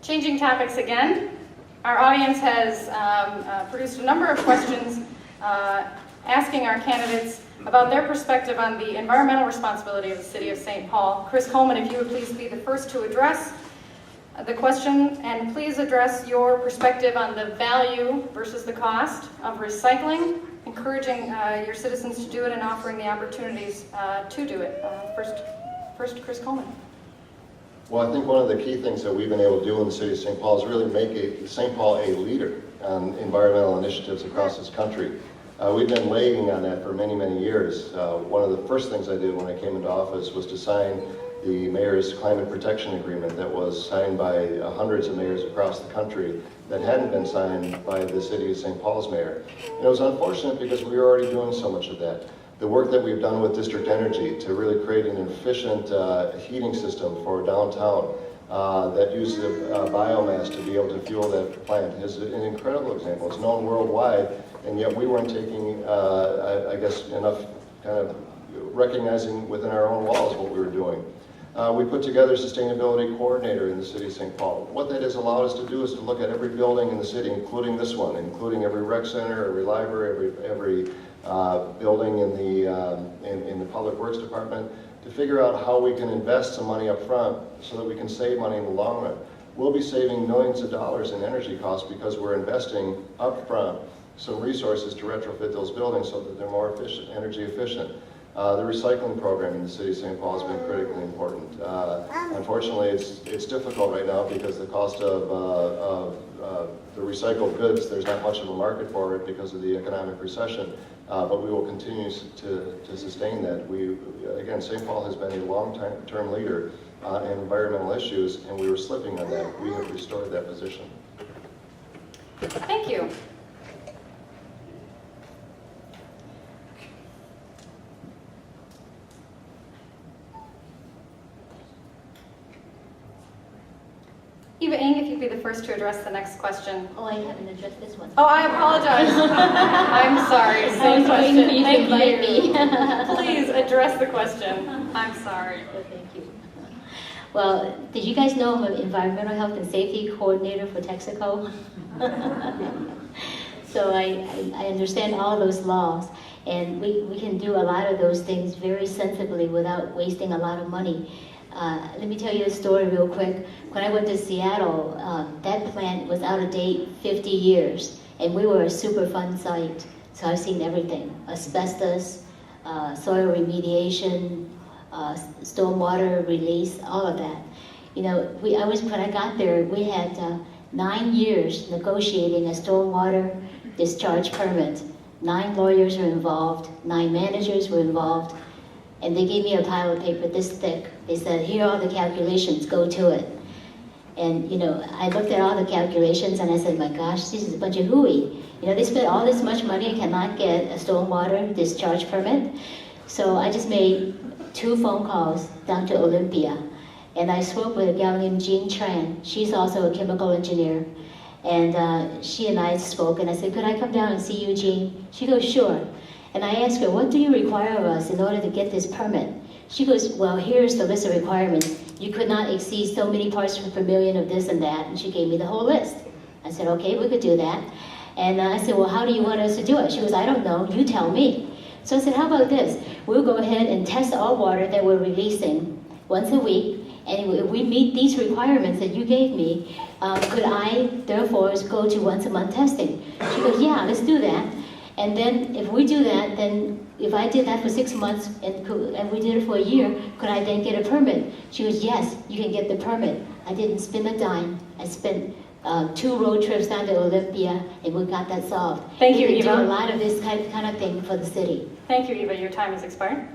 Changing topics again, our audience has produced a number of questions asking our candidates about their perspective on the environmental responsibility of the City of St. Paul. Chris Coleman, if you would please be the first to address the question, and please address your perspective on the value versus the cost of recycling, encouraging your citizens to do it and offering the opportunities to do it. First, Chris Coleman. Well, I think one of the key things that we've been able to do in the City of St. Paul is really make St. Paul a leader on environmental initiatives across this country. We've been lagging on that for many, many years. One of the first things I did when I came into office was to sign the Mayor's Climate Protection Agreement that was signed by hundreds of mayors across the country that hadn't been signed by the City of St. Paul's mayor. And it was unfortunate because we were already doing so much of that. The work that we've done with district energy to really create an efficient heating system for downtown that uses biomass to be able to fuel that plant is an incredible example. It's known worldwide, and yet we weren't taking, I guess, enough kind of recognizing within our own walls what we were doing. We put together a sustainability coordinator in the City of St. Paul. What that has allowed us to do is to look at every building in the city, including this one, including every rec center, every library, every building in the Public Works Department, to figure out how we can invest some money up front so that we can save money in the long run. We'll be saving millions of dollars in energy costs because we're investing up front some resources to retrofit those buildings so that they're more efficient, energy efficient. The recycling program in the City of St. Paul has been critically important. Unfortunately, it's difficult right now because the cost of the recycled goods, there's not much of a market for it because of the economic recession, but we will continue to sustain that. Again, St. Paul has been a long-term leader in environmental issues, and we were slipping on that. We have restored that position. Thank you. Eva Ng, if you'd be the first to address the next question. Oh, I haven't addressed this one. Oh, I apologize. I'm sorry. Same question. Thank you. Please address the question. I'm sorry. Oh, thank you. Well, did you guys know I'm an environmental health and safety coordinator for Texaco? So I understand all those laws, and we can do a lot of those things very sensibly without wasting a lot of money. Let me tell you a story real quick. When I went to Seattle, that plant was out of date 50 years, and we were a super fun site. So I've seen everything: asbestos, soil remediation, stormwater release, all of that. You know, when I got there, we had 9 years negotiating a stormwater discharge permit. 9 lawyers were involved, 9 managers were involved. And they gave me a pile of paper this thick. They said, here are all the calculations, go to it. And you know, I looked at all the calculations and I said, my gosh, this is a bunch of hooey. You know, they spent all this much money and cannot get a stormwater discharge permit. So I just made 2 phone calls down to Olympia. And I spoke with a gal named Jean Tran. She's also a chemical engineer. And she and I spoke, and I said, could I come down and see you, Jean? She goes, sure. And I asked her, what do you require of us in order to get this permit? She goes, well, here's the list of requirements. You could not exceed so many parts per million of this and that. And she gave me the whole list. I said, okay, we could do that. And I said, well, how do you want us to do it? She goes, I don't know, you tell me. So I said, how about this? We'll go ahead and test all water that we're releasing once a week. And if we meet these requirements that you gave me, could I, therefore, go to once a month testing? She goes, yeah, let's do that. And then if we do that, then if I did that for 6 months and we did it for a year, could I then get a permit? She goes, yes, you can get the permit. I didn't spend a dime. I spent 2 road trips down to Olympia, and we got that solved. Thank you, Eva. We do a lot of this kind of thing for the city. Thank you, Eva. Your time has expired.